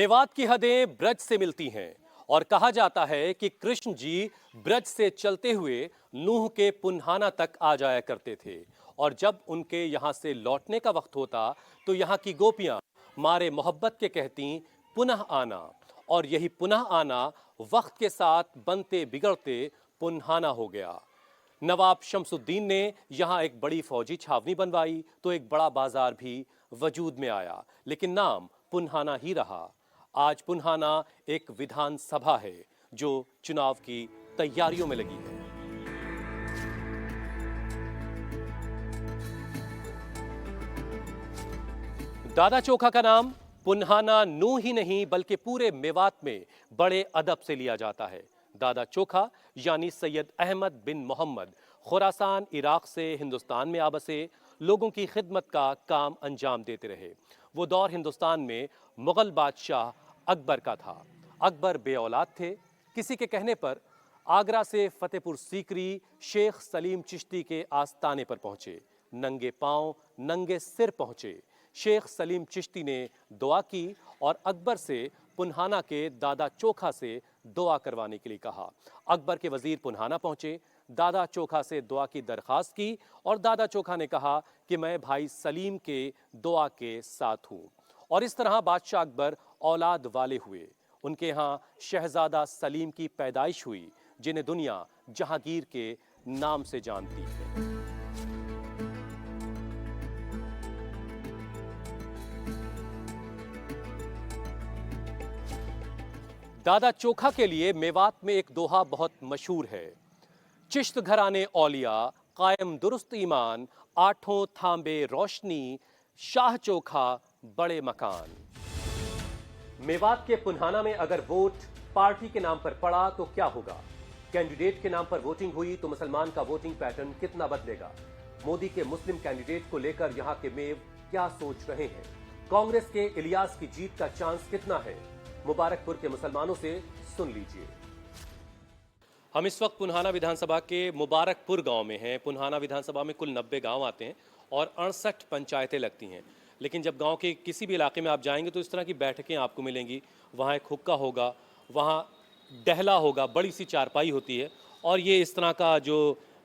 मेवात की हदें ब्रज से मिलती हैं और कहा जाता है कि कृष्ण जी ब्रज से चलते हुए नूह के पुन्हाना तक आ जाया करते थे और जब उनके यहां से लौटने का वक्त होता तो यहां की गोपियां मारे मोहब्बत के कहती पुनः आना। और यही पुनः आना वक्त के साथ बनते बिगड़ते पुन्हाना हो गया। नवाब शमसुद्दीन ने यहां एक बड़ी फौजी छावनी बनवाई तो एक बड़ा बाजार भी वजूद में आया, लेकिन नाम पुन्हाना ही रहा। आज पुन्हाना एक विधान सभा है जो चुनाव की तैयारियों में लगी है। दादा चोखा का नाम पुन्हाना नूह ही नहीं बल्कि पूरे मेवात में बड़े अदब से लिया जाता है। दादा चोखा यानी सैयद अहमद बिन मोहम्मद खुरासान इराक से हिंदुस्तान में आ बसे, लोगों की खिदमत का काम अंजाम देते रहे। वो दौर हिंदुस्तान में मुगल बादशाह अकबर का था। अकबर बे औलाद थे। किसी के कहने पर आगरा से फतेहपुर सीकरी शेख सलीम चिश्ती के आस्ताने पर पहुंचे। नंगे पांव नंगे सिर पहुंचे। शेख सलीम चिश्ती ने दुआ की और अकबर से पुन्हाना के दादा चोखा से दुआ करवाने के लिए कहा। अकबर के वजीर पुन्हाना पहुंचे, दादा चोखा से दुआ की दरखास्त की और दादा चोखा ने कहा कि मैं भाई सलीम के दुआ के साथ हूं। और इस तरह बादशाह अकबर औलाद वाले हुए। उनके यहाँ शहजादा सलीम की पैदाइश हुई, जिन्हें दुनिया जहांगीर के नाम से जानती है। दादा चोखा के लिए मेवात में एक दोहा बहुत मशहूर है। चिश्त घराने औलिया कायम दुरुस्त ईमान, आठों थांबे रोशनी, शाह चोखा बड़े मकान। मेवात के पुन्हाना में अगर वोट पार्टी के नाम पर पड़ा तो क्या होगा? कैंडिडेट के नाम पर वोटिंग हुई तो मुसलमान का वोटिंग पैटर्न कितना बदलेगा? मोदी के मुस्लिम कैंडिडेट को लेकर यहां के मेव क्या सोच रहे हैं? कांग्रेस के इलियास की जीत का चांस कितना है? मुबारकपुर के मुसलमानों से सुन लीजिए। हम इस वक्त पुन्हाना विधानसभा के मुबारकपुर गांव में हैं। पुन्हाना विधानसभा में कुल 90 गांव आते हैं और 68 पंचायतें लगती हैं। लेकिन जब गांव के किसी भी इलाके में आप जाएंगे तो इस तरह की बैठकें आपको मिलेंगी। वहाँ एक हुक्का होगा, वहाँ डहला होगा, बड़ी सी चारपाई होती है और ये इस तरह का जो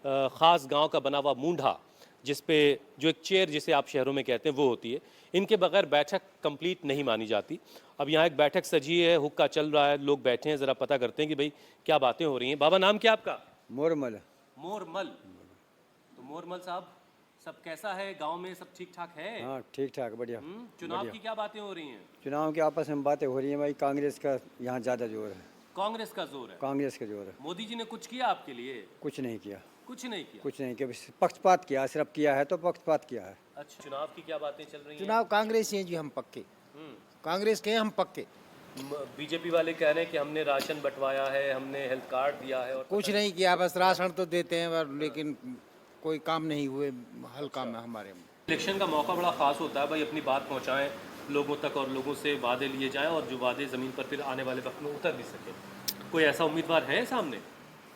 ख़ास गाँव का बना हुआ मूंढा, जिस पे जो एक चेयर जिसे आप शहरों में कहते हैं वो होती है। इनके बगैर बैठक कंप्लीट नहीं मानी जाती। अब यहाँ एक बैठक सजी है, हुक्का चल रहा है, लोग बैठे हैं, ज़रा पता करते हैं कि भाई क्या बातें हो रही हैं। बाबा नाम क्या आपका? मोरमल। मोरमल। तो मोरमल साहब, सब कैसा है गांव में? सब ठीक ठाक है? हाँ ठीक ठाक बढ़िया। चुनाव की क्या बातें हो रही हैं? चुनाव की आपस में बातें हो रही हैं भाई। कांग्रेस का यहाँ ज़्यादा जोर है। कांग्रेस का जोर है? कांग्रेस का जोर है। मोदी जी ने कुछ किया आपके लिए? कुछ नहीं किया। कुछ नहीं किया? कुछ नहीं किया, पक्षपात किया। सिर्फ किया है तो पक्षपात किया है। अच्छा, चुनाव की क्या बातें चल रही हैं? चुनाव कांग्रेस ही है जी, हम पक्के कांग्रेस के हैं, हम पक्के। बीजेपी वाले कह रहे हैं कि हमने राशन बंटवाया है, हमने हेल्थ कार्ड दिया है और कुछ नहीं किया, बस राशन तो देते हैं लेकिन कोई काम नहीं हुए। हल काम है हमारे में। इलेक्शन का मौका बड़ा खास होता है भाई, अपनी बात पहुंचाएं लोगों तक और लोगों से वादे लिए जाएं और जो वादे ज़मीन पर फिर आने वाले वक्त में उतर भी सके। कोई ऐसा उम्मीदवार है सामने?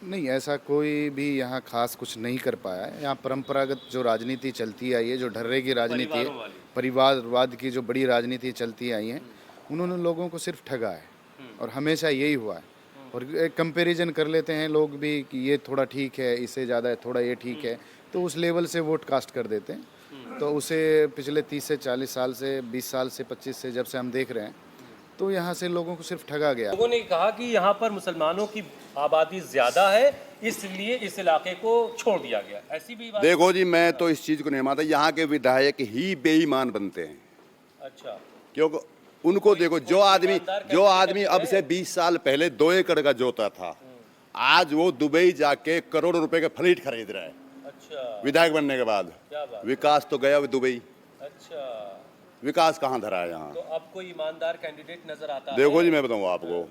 नहीं, ऐसा कोई भी यहाँ खास कुछ नहीं कर पाया है। यहाँ परंपरागत जो राजनीति चलती आई है, जो ढर्रे की राजनीति है, परिवारवाद की जो बड़ी राजनीति चलती आई है, उन्होंने लोगों को सिर्फ ठगा है और हमेशा यही हुआ है। और एक कंपैरिजन कर लेते हैं लोग भी कि ये थोड़ा ठीक है, इससे ज़्यादा थोड़ा ये ठीक है, तो उस लेवल से वोट कास्ट कर देते हैं। तो उसे पिछले 30 से 40 साल से 20 साल से 25 से जब से हम देख रहे हैं तो यहाँ से लोगों को सिर्फ ठगा गया। लोगों ने कहा कि यहाँ पर मुसलमानों की आबादी ज्यादा है, इसलिए इस इलाके को छोड़ दिया गया। ऐसी भी बात? देखो जी, मैं तो इस चीज को नहीं मानता। यहाँ के विधायक ही बेईमान बनते हैं। अच्छा, क्योंकि उनको देखो, जो आदमी अब से 20 साल पहले 2 एकड़ का जोता था, आज वो दुबई जाके करोड़ों रुपए के फ्लीट खरीद रहा है। अच्छा, विधायक बनने के बाद। क्या बात? विकास तो गया दुबई। अच्छा, विकास कहाँ धरा है यहाँ? तो अब कोई ईमानदार कैंडिडेट नजर आता है? देखो जी, मैं बताऊँ आपको,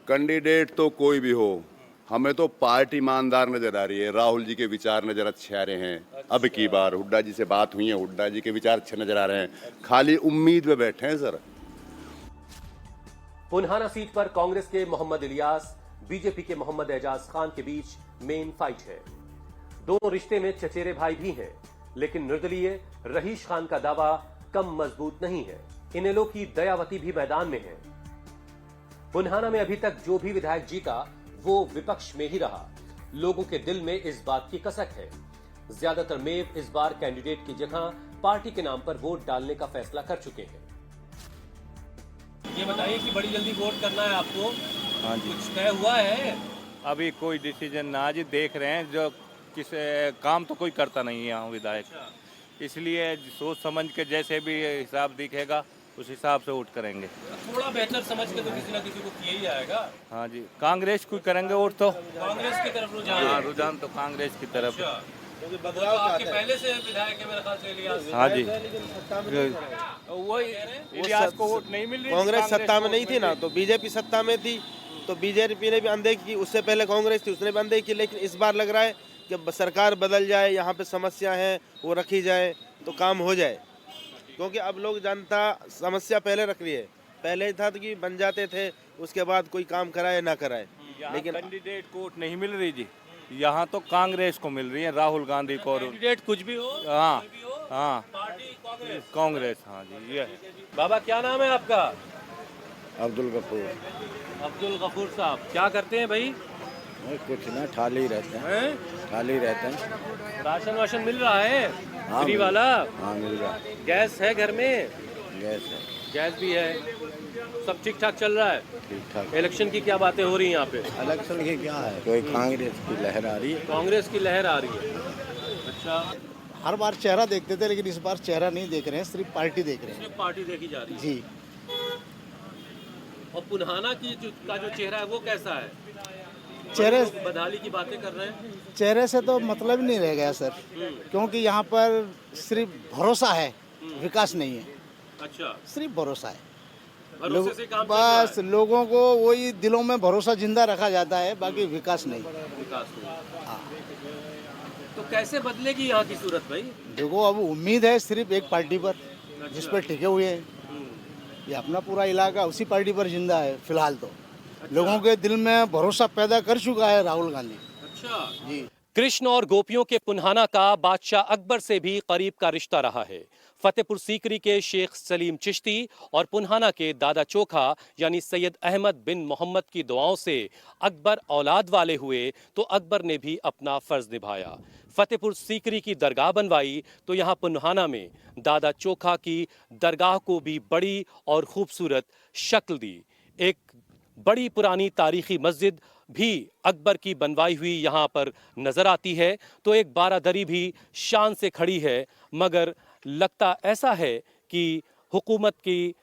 कैंडिडेट तो कोई भी हो, हमें तो पार्टी ईमानदार नजर आ रही है। राहुल जी के विचार नजर अच्छे आ रहे हैं। अच्छा। अब की बार हुड्डा जी से बात हुई है, हुड्डा जी के विचार अच्छे नजर आ रहे हैं। खाली उम्मीद में बैठे हैं सर। पुन्हाना सीट पर कांग्रेस के मोहम्मद इलियास, बीजेपी के मोहम्मद एजाज खान के बीच मेन फाइट है। दोनों रिश्ते में चचेरे भाई भी हैं, लेकिन निर्दलीय रहीश खान का दावा कम मजबूत नहीं है। इनेलो की दयावती भी मैदान में है। पुन्हाना में अभी तक जो भी विधायक जीता वो विपक्ष में ही रहा। लोगों के दिल में इस बात की कसक है। ज्यादातर मेव इस बार कैंडिडेट की जगह पार्टी के नाम पर वोट डालने का फैसला कर चुके हैं। ये बताइए कि बड़ी जल्दी वोट करना है आपको? हाँ जी। कुछ तय हुआ है? अभी कोई डिसीजन ना जी, देख रहे हैं जो किस काम तो कोई करता नहीं है यहाँ विधायक, इसलिए सोच समझ के जैसे भी हिसाब दिखेगा उस हिसाब से वोट करेंगे। थोड़ा बेहतर समझ के तो किसी ना किसी को किया ही जाएगा। हाँ जी, कांग्रेस को करेंगे वोट तो। कांग्रेस की तरफ रुझान हाँ, है। रुझान तो कांग्रेस की तरफ। तो आपके पहले से विधायक है मेरे ख्याल से इलियास। हाँ जी, वही इलियास को वोट नहीं मिल रही। कांग्रेस सत्ता में नहीं थी ना, तो बीजेपी सत्ता में थी, तो बीजेपी ने भी अनदेखी की। उससे पहले कांग्रेस थी, उसने भी अनदेखी की। लेकिन इस बार लग रहा है कि सरकार बदल जाए, यहाँ पे समस्या है वो रखी जाए तो काम हो जाए। क्योंकि अब लोग जनता समस्या पहले रख रही है। पहले ही था तो कि बन जाते थे, उसके बाद कोई काम कराए ना कराए। लेकिन कैंडिडेट को वोट नहीं मिल रही जी, यहाँ तो कांग्रेस को मिल रही है, राहुल गांधी को। कैंडिडेट कुछ भी हो, हाँ कोई भी हो, हाँ, पार्टी कांग्रेस। कांग्रेस। हाँ जी, ये है। बाबा क्या नाम है आपका? अब्दुल गफूर। अब्दुल गफूर साहब, क्या करते हैं भाई? कुछ ना, खाली रहते हैं, हैं? खाली रहते हैं। राशन वाशन मिल रहा है? हाँ, फ्री वाला? हाँ मिल रहा है। गैस है घर में? गैस है, गैस भी है, सब ठीक ठाक चल रहा है। ठीक ठाक। इलेक्शन की क्या बातें हो रही हैं यहाँ पे? इलेक्शन की क्या है, कोई कांग्रेस की लहर आ रही है। कांग्रेस की लहर आ रही है। अच्छा, हर बार चेहरा देखते थे, लेकिन इस बार चेहरा नहीं देख रहे हैं, सिर्फ पार्टी देख रहे हैं। सिर्फ पार्टी देखी जा रही है। जी। और पुन्हाना की का जो चेहरा है वो कैसा है? चेहरे लोग बदहाली की बातें कर रहे हैं। चेहरे से तो मतलब ही नहीं रह गया सर, क्योंकि यहाँ पर सिर्फ भरोसा है, विकास नहीं है। अच्छा, सिर्फ भरोसा है। भरोसे से काम चल रहा बस लोगों को वही दिलों में भरोसा जिंदा रखा जाता है, बाकी विकास नहीं। है। विकास नहीं। तो कैसे बदलेगी यहाँ की सूरत भाई? देखो, अब उम्मीद है सिर्फ एक पार्टी पर, जिस पर टिके हुए हैं। ये अपना पूरा इलाका उसी पार्टी पर जिंदा है फिलहाल तो। लोगों के दिल में भरोसा पैदा कर चुका है राहुल गांधी। अच्छा जी। कृष्ण और गोपियों के पुन्हाना का बादशाह अकबर से भी करीब का रिश्ता रहा है। फतेहपुर सीकरी के शेख सलीम चिश्ती और पुन्हाना के दादा चोखा यानी सैयद अहमद बिन मोहम्मद की दुआओं से अकबर औलाद वाले हुए तो अकबर ने भी अपना फर्ज निभाया। फतेहपुर सीकरी की दरगाह बनवाई तो यहाँ पुन्हाना में दादा चोखा की दरगाह को भी बड़ी और खूबसूरत शक्ल दी। एक बड़ी पुरानी तारीखी मस्जिद भी अकबर की बनवाई हुई यहाँ पर नजर आती है, तो एक बारादरी भी शान से खड़ी है, मगर लगता ऐसा है कि हुकूमत की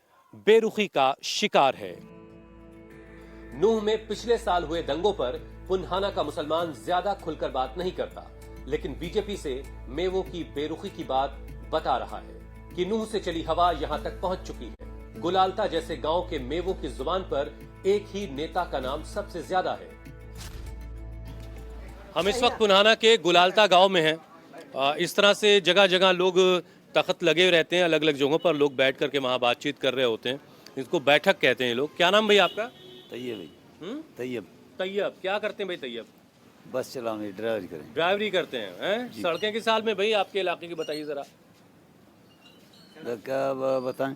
बेरुखी का शिकार है। नूह में पिछले साल हुए दंगों पर पुन्हाना का मुसलमान ज्यादा खुलकर बात नहीं करता, लेकिन बीजेपी से मेवों की बेरुखी की बात बता रहा है कि नूह से चली हवा यहाँ तक पहुंच चुकी है। गुलालता जैसे गांव के मेवों की जुबान पर एक ही नेता का नाम सबसे ज्यादा है। हम इस वक्त पुन्हाना के गुलालता गांव में हैं। इस तरह से जगह जगह लोग तख्त लगे रहते हैं, अलग अलग जगहों पर लोग बैठ करके वहाँ बातचीत कर रहे होते हैं। इसको बैठक कहते हैं लोग। क्या नाम भाई आपका? तैयब भाई। तैयब। तैयब। क्या करते हैं भाई तैयब? बस चलाने, ड्राइवरी करें। ड्राइवरी करते हैं? सड़कें किस हाल में भाई आपके इलाके की बताइए जरा। क्या बताएं?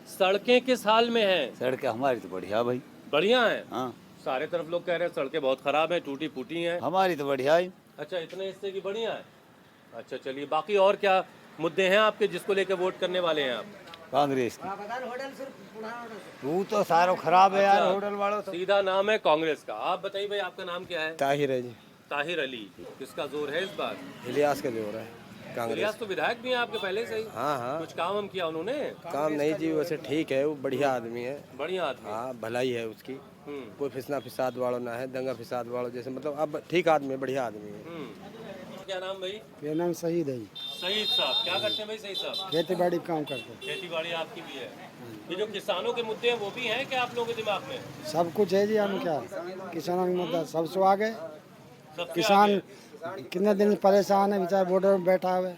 सड़कें किस हाल में हैं? सड़कें हमारी तो बढ़िया भाई। बढ़िया है। हाँ, सारे तरफ लोग कह रहे हैं सड़कें बहुत खराब हैं, टूटी फूटी हैं। हमारी तो बढ़िया है। अच्छा, इतने हिस्से की बढ़िया है। अच्छा चलिए, बाकी और क्या मुद्दे हैं आपके जिसको लेकर वोट करने वाले हैं आप? कांग्रेस की। वो तो सारा खराब है यार, होटल वालों तो। सीधा नाम है कांग्रेस का। आप बताइए भाई, आपका नाम क्या है? ताहिर है जी। ताहिर अली। किसका जोर है इस बार? इलियास का जोर है। इलियास तो विधायक भी हैं आपके पहले से ही। हाँ हाँ, कुछ काम हम किया उन्होंने? काम नहीं जी, वैसे ठीक है, वो बढ़िया आदमी है। बढ़िया आदमी। हाँ, भलाई है उसकी, कोई फिसना फिसाद वालों ना है, दंगा फिसाद वालों जैसे, मतलब अब ठीक आदमी है, बढ़िया आदमी है। क्या नाम भाई? मेरा नाम सईद है। सईद साहब। क्या करते हैं भाई सईद साहब? खेती बाड़ी काम करते हैं। खेती बाड़ी आपकी भी है। ये जो किसानों के मुद्दे हैं वो भी हैं क्या आप लोगों के दिमाग में? सब कुछ है जी, हम क्या किसानों का मुद्दा सबसे आगे। सबसे किसान आगे। कितने दिन परेशान है, बेचारा बॉर्डर में बैठा हुआ है।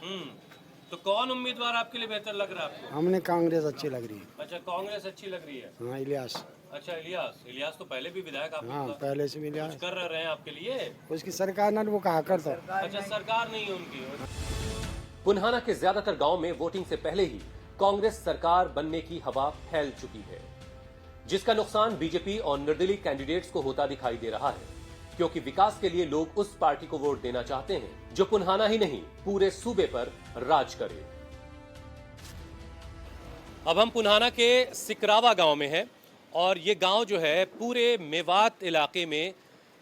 तो कौन उम्मीदवार आपके लिए बेहतर लग रहा है आपको? हमने कांग्रेस अच्छी लग रही है। अच्छा, कांग्रेस अच्छी लग रही है। हाँ, इलियास। अच्छा, इलियास तो पहले भी विधायक आप हाँ, पहले से भी इलियास। कर रहे हैं आपके लिए। उसकी सरकार ने वो कहा करता। अच्छा, सरकार नहीं है उनकी। पुन्हाना के ज्यादातर गांव में वोटिंग से पहले ही कांग्रेस सरकार बनने की हवा फैल चुकी है, जिसका नुकसान बीजेपी और निर्दलीय कैंडिडेट्स को होता दिखाई दे रहा है, क्योंकि विकास के लिए लोग उस पार्टी को वोट देना चाहते हैं जो पुन्हाना ही नहीं पूरे सूबे पर राज करे। अब हम पुन्हाना के सिकरावा गांव में हैं और ये गांव जो है पूरे मेवात इलाके में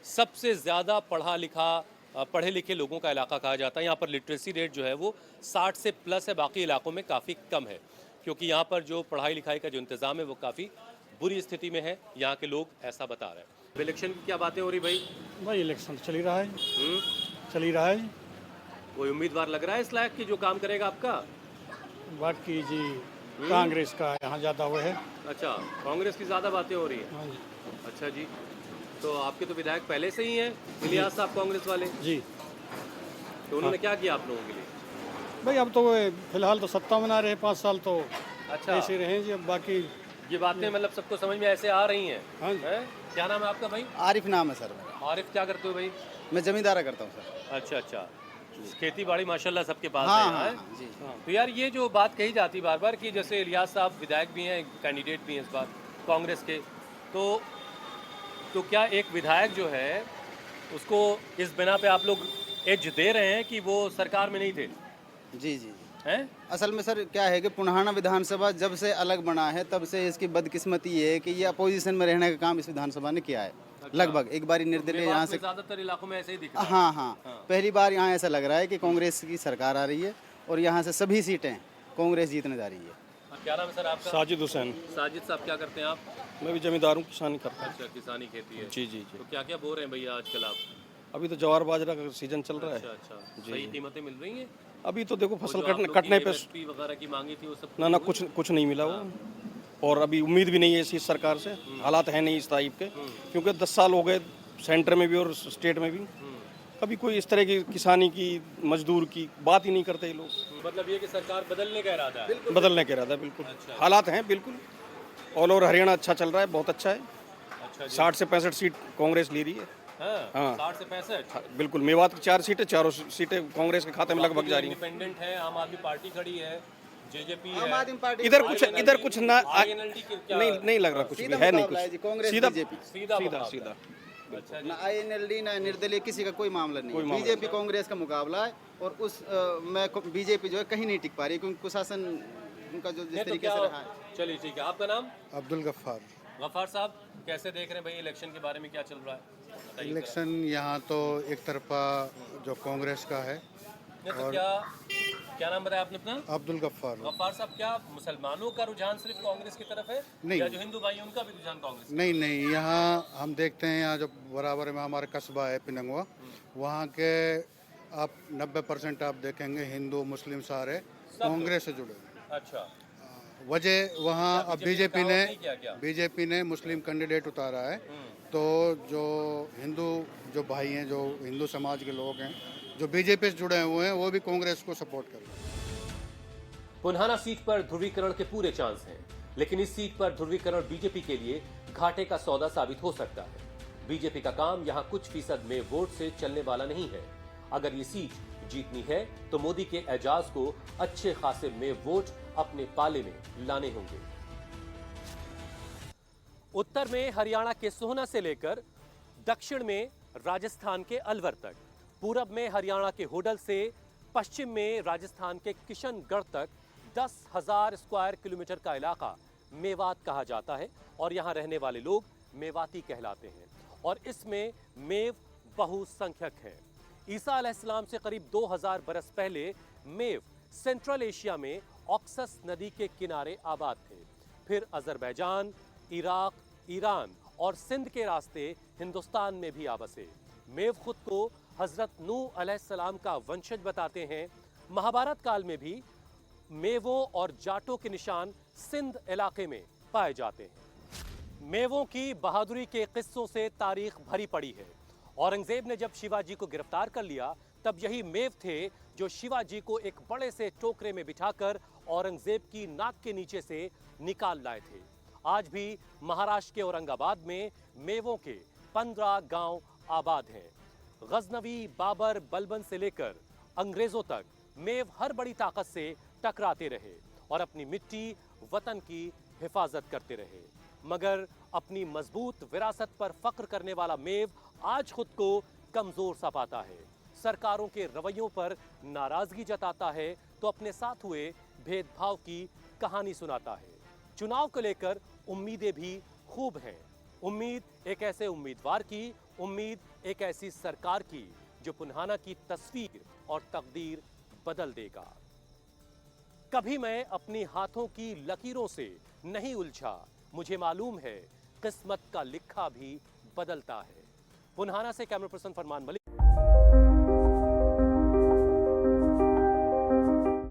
सबसे ज्यादा पढ़े लिखे लोगों का इलाका कहा जाता है। यहाँ पर लिटरेसी रेट जो है वो 60 से प्लस है, बाकी इलाकों में काफ़ी कम है, क्योंकि यहाँ पर जो पढ़ाई लिखाई का जो इंतज़ाम है वो काफ़ी बुरी स्थिति में है। यहाँ के लोग ऐसा बता रहे हैं। इलेक्शन की क्या बातें हो रही भाई? भाई इलेक्शन चल ही रहा है, चल ही रहा है। कोई उम्मीदवार लग रहा है इस लायक की जो काम करेगा आपका? बाकी जी कांग्रेस का यहाँ ज़्यादा वो है। अच्छा, कांग्रेस की ज़्यादा बातें हो रही है। हाँ जी। अच्छा जी, तो आपके तो विधायक पहले से ही हैं इलियास साहब, कांग्रेस वाले जी। तो उन्होंने क्या किया आप लोगों के लिए? भाई अब तो फिलहाल तो सत्ता में ना रहे, 5 साल तो अच्छा, ऐसे रहे जी। अब बाकी ये बातें मतलब सबको समझ में ऐसे आ रही हैं। हाँ जी। हैं? क्या नाम है आपका भाई? आरिफ नाम है सर मेरा। आरिफ, क्या करते हो भाई? मैं जमींदारा करता हूँ सर। अच्छा अच्छा, खेती बाड़ी माशाल्लाह सबके पास हाँ, है। हाँ, हैं? हाँ, जी। तो यार ये जो बात कही जाती बार बार कि जैसे इलियास साहब विधायक भी हैं, कैंडिडेट भी हैं इस बार कांग्रेस के, तो क्या एक विधायक जो है उसको इस बिना पे आप लोग एज दे रहे हैं कि वो सरकार में नहीं थे? जी जी। हैं? असल में सर क्या है कि पुन्हाना विधानसभा जब से अलग बना है तब से इसकी बदकिस्मती ये है कि ये अपोजिशन में रहने का काम इस विधानसभा ने किया है। लगभग एक बार निर्दलीय यहाँ से, ज्यादातर इलाकों में ऐसे ही दिख रहा है। हाँ, पहली बार यहाँ ऐसा लग रहा है कि कांग्रेस की सरकार आ रही है और यहाँ से सभी सीटें कांग्रेस जीतने जा रही है। क्या नाम है सर आपका? साजिद हुसैन। साजिद साहब, क्या करते हैं आप? मैं भी जमींदार हूँ, किसानी करता हूँ। अच्छा, किसानी खेती है। जी जी जी। तो क्या क्या बो रहे हैं भैया आजकल आप? अभी तो ज्वार बाजरा का सीजन चल रहा अच्छा है। अच्छा, सही कीमतें मिल रही हैं? अभी तो देखो फसल जो आप लोग कटने की पे MSP वगैरह की मांगी थी वो सब ना कुछ नहीं मिला वो, और अभी उम्मीद भी नहीं है इस सरकार से। हालात है नहीं इस टाइप के, क्योंकि 10 साल हो गए सेंटर में भी और स्टेट में भी, कभी कोई इस तरह की किसानी की मजदूर की बात ही नहीं करते ये लोग। मतलब ये कि सरकार बदलने का इरादा है? बदलने के इरादा बिल्कुल। हालात हैं बिल्कुल। ऑल ओवर हरियाणा अच्छा चल रहा है, बहुत अच्छा है। अच्छा जी। 60 से 65 सीट कांग्रेस ले रही है। हाँ, 60 से 65? बिल्कुल। मेवात की 4 सीटें, चारों सीटें कांग्रेस के खाते में लगभग जा रही हैं। इंडिपेंडेंट है, आम आदमी पार्टी खड़ी है, जेजेपी है, इधर कुछ ना INLD की क्या? नहीं लग रहा, कुछ भी है नहीं कुछ। कांग्रेस सीधा बीजेपी, सीधा मुकाबला। सीधा। अच्छा जी। ना INLD ना निर्दलीय किसी का कोई मामला नहीं। बीजेपी कांग्रेस का मुकाबला है और उस में बीजेपी जो है कहीं नहीं टिक पा रही, क्योंकि कुशासन उनका जो जिस नहीं तो तरीके क्या? से रहा है। चलिए ठीक है, आपका नाम? अब्दुल गफ्फार। गफ्फार साहब, कैसे देख रहे हैं भाई इलेक्शन के बारे में, क्या चल रहा है? बताइए जरा। इलेक्शन यहाँ तो एक तरफा जो कांग्रेस का है। नहीं तो क्या नाम बताया आपने अपना? अब्दुल गफ्फार। गफ्फार साहब, क्या मुसलमानों का रुझान सिर्फ कांग्रेस की तरफ है नहीं। या जो हिंदू भाई हैं, उनका भी रुझान कांग्रेस? नहीं, यहाँ हम देखते हैं, यहाँ जो बराबर में हमारा कस्बा है पिनंगवा, वहाँ के आप 90% आप देखेंगे हिंदू मुस्लिम सारे कांग्रेस से जुड़े हैं। अच्छा, वजह वहाँ अब बीजेपी ने काम नहीं किया क्या? बीजेपी ने मुस्लिम कैंडिडेट उतारा है, तो जो हिंदू जो भाई हैं, जो हिंदू समाज के लोग हैं, जो बीजेपी से जुड़े हुए हैं, वो भी कांग्रेस को सपोर्ट कर रहे हैं। पुन्हाना सीट पर ध्रुवीकरण के पूरे चांस हैं, लेकिन इस सीट पर ध्रुवीकरण बीजेपी के लिए घाटे का सौदा साबित हो सकता है। बीजेपी का काम यहां कुछ फीसद में वोट से चलने वाला नहीं है। अगर ये सीट जीतनी है तो मोदी के एजाज को अच्छे खासे में वोट अपने पाले में लाने होंगे। उत्तर में हरियाणा के सोहना से लेकर दक्षिण में राजस्थान के अलवर तक, पूरब में हरियाणा के होडल से पश्चिम में राजस्थान के किशनगढ़ तक 10,000 स्क्वायर किलोमीटर का इलाका मेवात कहा जाता है और यहाँ रहने वाले लोग मेवाती कहलाते हैं और इसमें मेव बहुसंख्यक हैं। ईसा अलैहिस्सलाम से करीब 2000 बरस पहले मेव सेंट्रल एशिया में ऑक्सस नदी के किनारे आबाद थे। फिर अजरबैजान, इराक, ईरान और सिंध के रास्ते हिंदुस्तान में भी आ बसे। मेव खुद को हजरत नूह अलैहिस्सलाम का वंशज बताते हैं। महाभारत काल में भी मेवों और जाटों के निशान सिंध इलाके में पाए जाते हैं। मेवों की बहादुरी के किस्सों से तारीख भरी पड़ी है। औरंगजेब ने जब शिवाजी को गिरफ्तार कर लिया तब यही मेव थे जो शिवाजी को एक बड़े से टोकरे में बिठाकर औरंगजेब की नाक के नीचे से निकाल लाए थे। आज भी महाराष्ट्र के औरंगाबाद में मेवों के 15 गांव आबाद हैं। गजनवी, बाबर, बलबन से लेकर अंग्रेजों तक मेव हर बड़ी ताकत से टकराते रहे और अपनी मिट्टी, वतन की हिफाजत करते रहे। मगर अपनी मजबूत विरासत पर फख्र करने वाला मेव आज खुद को कमजोर सा पाता है। सरकारों के रवैयों पर नाराजगी जताता है तो अपने साथ हुए भेदभाव की कहानी सुनाता है। चुनाव को लेकर उम्मीदें भी खूब हैं। उम्मीद एक ऐसे उम्मीदवार की, उम्मीद एक ऐसी सरकार की जो पुन्हाना की तस्वीर और तकदीर बदल देगा। कभी मैं अपनी हाथों की लकीरों से नहीं उलझा, मुझे मालूम है किस्मत का लिखा भी बदलता है। पुन्हाना से कैमरा पर्सन फरमान मलिक।